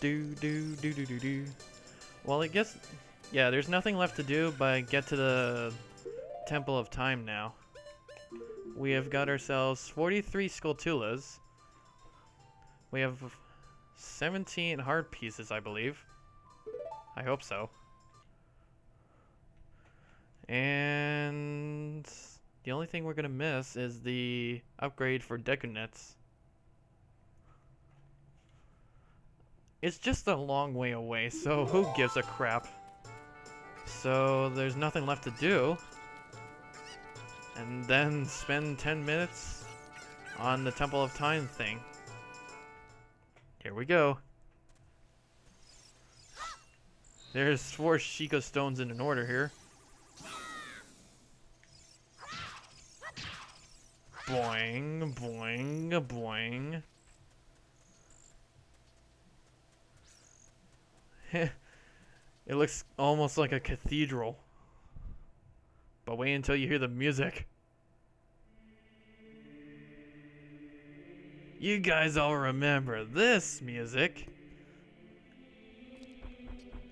Do do do do do do. Well, I guess, yeah, there's nothing left to do but get to the Temple of Time now. We have got ourselves 43 Skulltulas. We have 17 heart pieces, I believe. I hope so. And the only thing we're gonna miss is the upgrade for Dekunets. It's just a long way away, so who gives a crap? So there's nothing left to do. And then spend 10 minutes on the Temple of Time thing. Here we go. There's 4 Sheikah stones in an order here. Boing, boing, boing. It looks almost like a cathedral. But wait until you hear the music. You guys all remember this music.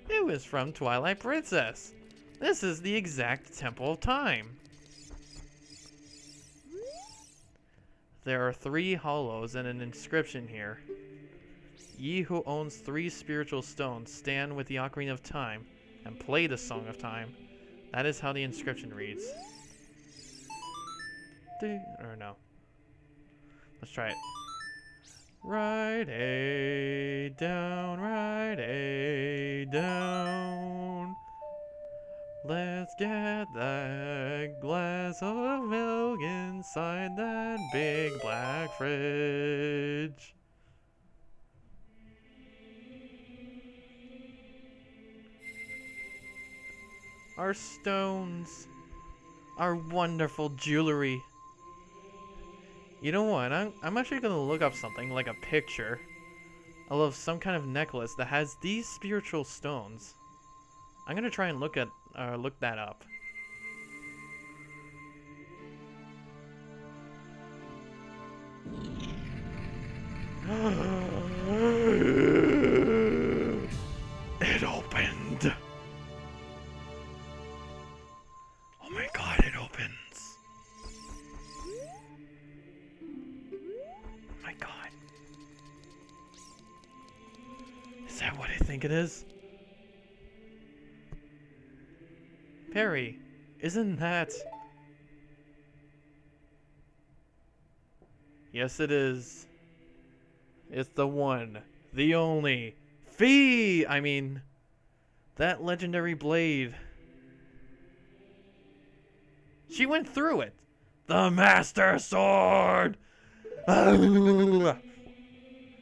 It was from Twilight Princess. This is the exact Temple of Time. There are 3 hollows and an inscription here. Ye who owns 3 spiritual stones stand with the Ocarina of Time and play the Song of Time. That is how the inscription reads. Or no. Let's try it. Right A down, right A down. Let's get that glass of milk inside that big black fridge. Our stones. Our wonderful jewelry. You know what? I'm actually gonna look up something like a picture of some kind of necklace that has these spiritual stones. I'm gonna try and look that up. It opened. Oh my god, it opens. Oh my god. Is that what I think it is? Perry, isn't that... Yes, it is. It's the one, the only, that legendary blade. She went through it. The Master Sword!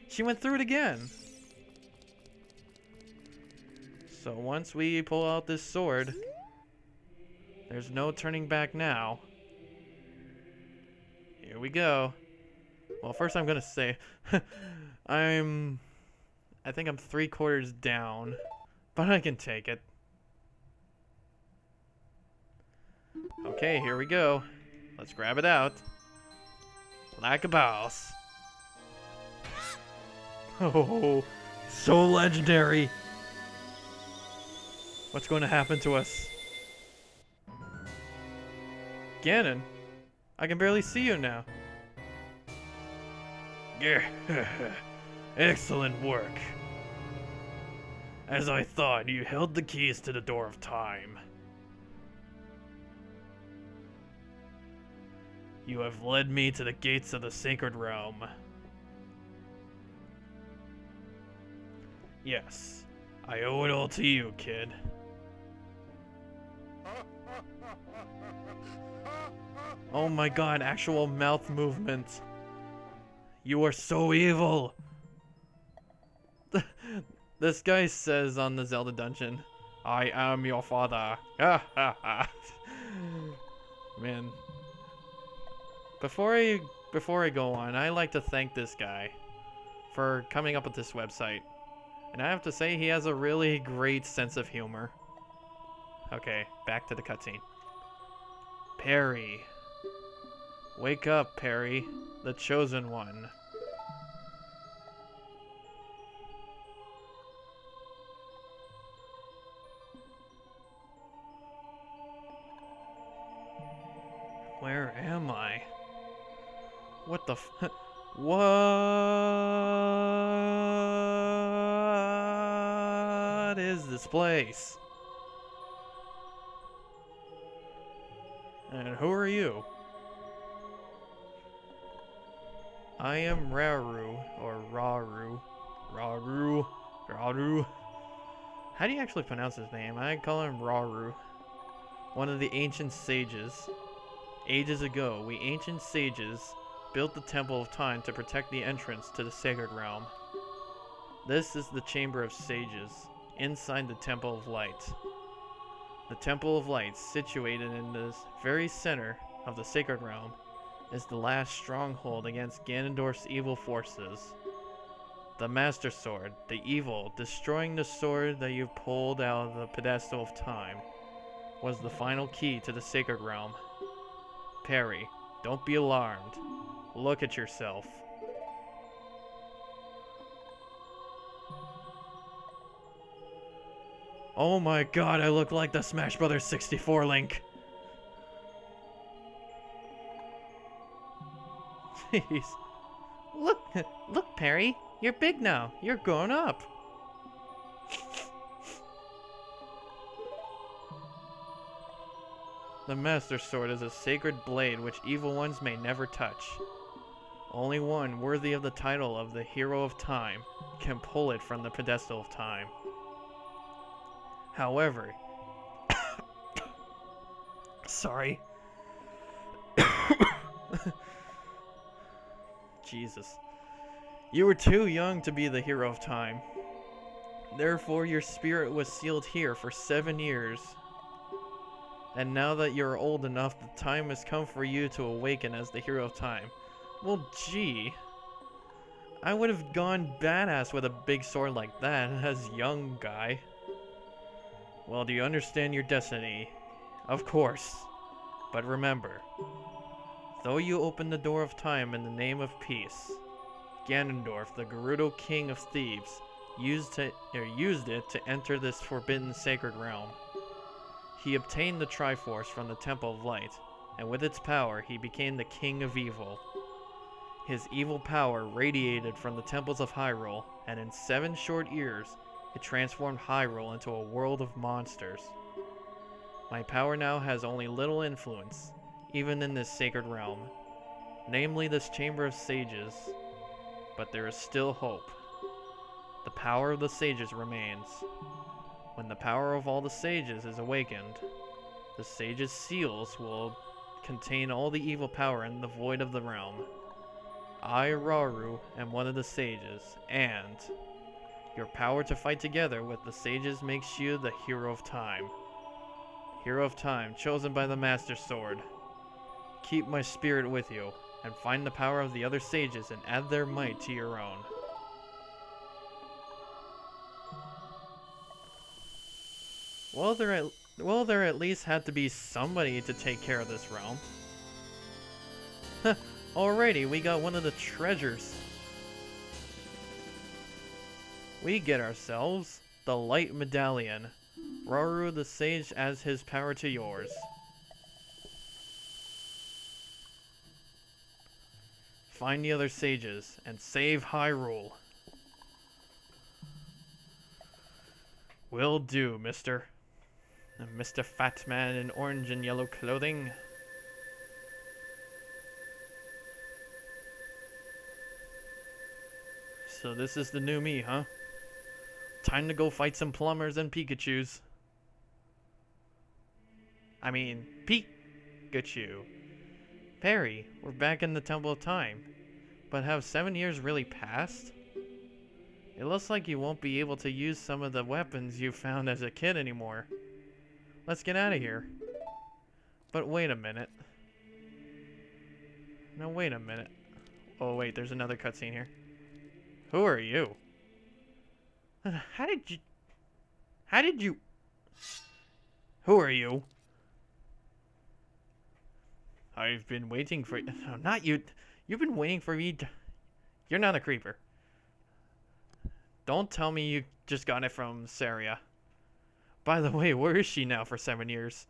She went through it again. So once we pull out this sword, there's no turning back now. Here we go. Well, first I'm gonna say, I think I'm 3/4 down, but I can take it. Okay, here we go. Let's grab it out. Like a boss. Oh, so legendary. What's going to happen to us? Ganon, I can barely see you now. Excellent work. As I thought, you held the keys to the door of time. You have led me to the gates of the sacred realm. Yes, I owe it all to you, kid. Oh my god, actual mouth movement. You are so evil. This guy says on the Zelda dungeon, I am your father. Man. Before I go on, I like to thank this guy for coming up with this website. And I have to say, he has a really great sense of humor. Okay, back to the cutscene. Perry. Wake up, Perry, the chosen one. Where am I? What the f- What is this place? And who are you? I am Raru, or Raru. Raru. How do you actually pronounce his name? I call him Raru. One of the ancient sages. Ages ago, we ancient sages built the Temple of Time to protect the entrance to the Sacred Realm. This is the Chamber of Sages, inside the Temple of Light. The Temple of Light, situated in the very center of the Sacred Realm, is the last stronghold against Ganondorf's evil forces. The Master Sword, the evil, destroying the sword that you pulled out of the pedestal of time, was the final key to the Sacred Realm. Perry, don't be alarmed. Look at yourself. Oh my god, I look like the Smash Bros. 64 Link. Jeez. Look, Perry. You're big now. You're grown up. The Master Sword is a sacred blade which evil ones may never touch. Only one worthy of the title of the Hero of Time can pull it from the pedestal of time. However, sorry. Jesus. You were too young to be the Hero of Time. Therefore, your spirit was sealed here for 7 years. And now that you're old enough, the time has come for you to awaken as the Hero of Time. Well, gee. I would have gone badass with a big sword like that as young guy. Well, do you understand your destiny? Of course. But remember, though you opened the door of time in the name of peace, Ganondorf, the Gerudo King of Thieves, used it to enter this forbidden sacred realm. He obtained the Triforce from the Temple of Light, and with its power, he became the King of Evil. His evil power radiated from the temples of Hyrule, and in 7 short years, it transformed Hyrule into a world of monsters. My power now has only little influence, even in this sacred realm, namely this Chamber of Sages, but there is still hope. The power of the sages remains. When the power of all the sages is awakened, the sages' seals will contain all the evil power in the void of the realm. I, Raru, am one of the sages, and your power to fight together with the sages makes you the Hero of Time. Hero of Time, chosen by the Master Sword. Keep my spirit with you, and find the power of the other sages and add their might to your own. Well, there at least had to be somebody to take care of this realm. Alrighty, we got one of the treasures. We get ourselves the Light Medallion. Raru the Sage adds his power to yours. Find the other sages and save Hyrule. Will do, mister. Mr. Fat Man in orange and yellow clothing. So this is the new me, huh? Time to go fight some plumbers and Pikachus. I mean, Pikachu. Perry, we're back in the Temple of Time. But have 7 years really passed? It looks like you won't be able to use some of the weapons you found as a kid anymore. Let's get out of here. But wait a minute. No, wait a minute. Oh wait, there's another cutscene here. Who are you? How did you... Who are you? I've been waiting for... No, not you. You've been waiting for me to... You're not a creeper. Don't tell me you just got it from Saria. By the way, where is she now for 7 years?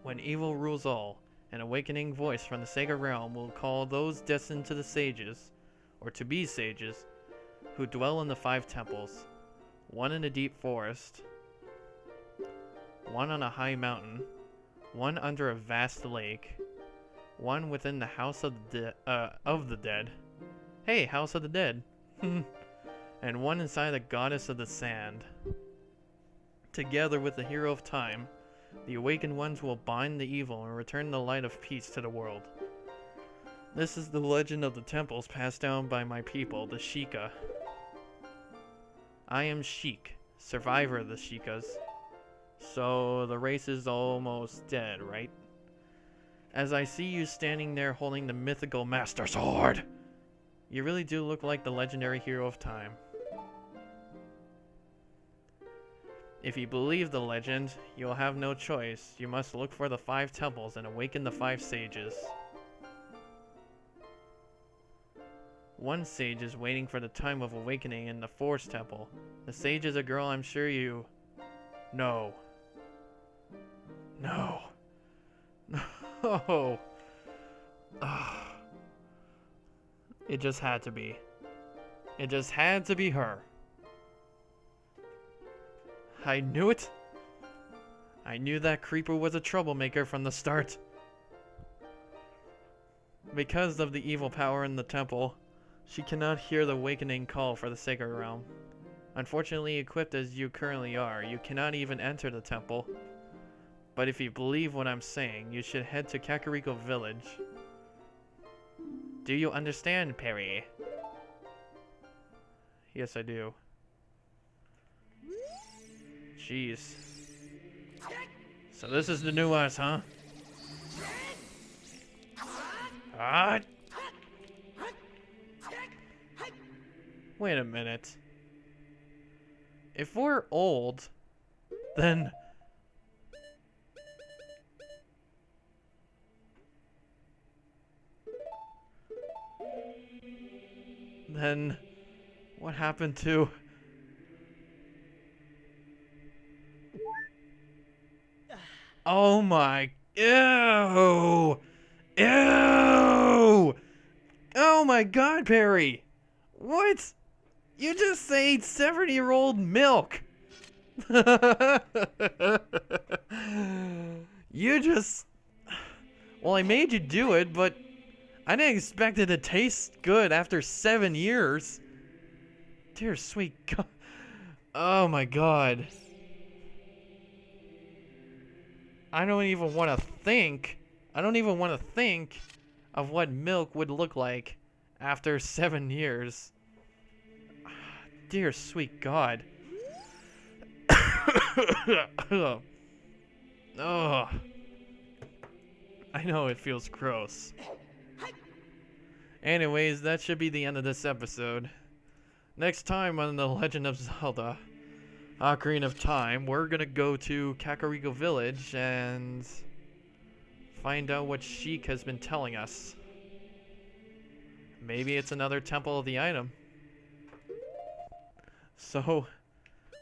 When evil rules all, an awakening voice from the Sega realm will call those destined to the sages, or to be sages, who dwell in the 5 temples, one in a deep forest, one on a high mountain, one under a vast lake, one within the house of the dead. Hey, House of the Dead. And one inside the goddess of the sand. Together with the hero of time, the awakened ones will bind the evil and return the light of peace to the world. This is the legend of the temples passed down by my people, the Sheikah. I am Sheik, survivor of the Sheikahs. So the race is almost dead, right? As I see you standing there holding the mythical Master Sword, you really do look like the legendary hero of time. If you believe the legend, you will have no choice. You must look for the 5 temples and awaken the 5 sages. One sage is waiting for the time of awakening in the Forest Temple. The sage is a girl I'm sure you know. No. No. It just had to be. It just had to be her. I knew it. I knew that creeper was a troublemaker from the start. Because of the evil power in the temple, she cannot hear the awakening call for the sacred realm. Unfortunately, equipped as you currently are, you cannot even enter the temple. But if you believe what I'm saying, you should head to Kakariko Village. Do you understand, Perry? Yes, I do. Jeez. So this is the new us, huh? Wait a minute. If we're old, then... Then... what happened to... Oh my... Ew! Ew! Oh my god, Perry! What? You just ate 70-year-old milk! You just... Well, I made you do it, but I didn't expect it to taste good after 7 years. Dear sweet God. Oh my god. I don't even want to think of what milk would look like after 7 years. Dear sweet God. Oh. I know it feels gross. Anyways, that should be the end of this episode. Next time on The Legend of Zelda Ocarina of Time, we're gonna go to Kakariko Village and find out what Sheik has been telling us. Maybe it's another Temple of the Item. So,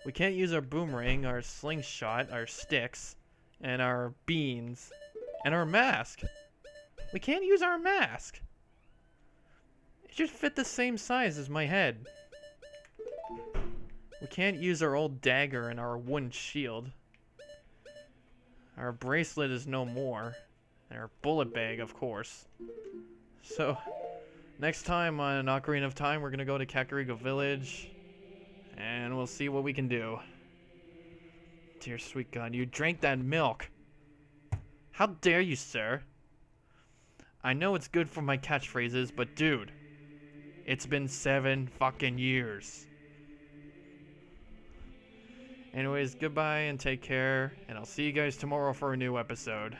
we can't use our boomerang, our slingshot, our sticks, and our beans, and our mask. We can't use our mask. It should fit the same size as my head. We can't use our old dagger and our wooden shield. Our bracelet is no more. And our bullet bag, of course. So, next time on Ocarina of Time, we're going to go to Kakariko Village. And we'll see what we can do. Dear sweet God, you drank that milk. How dare you, sir? I know it's good for my catchphrases, but dude, it's been 7 fucking years. Anyways, goodbye and take care, and I'll see you guys tomorrow for a new episode.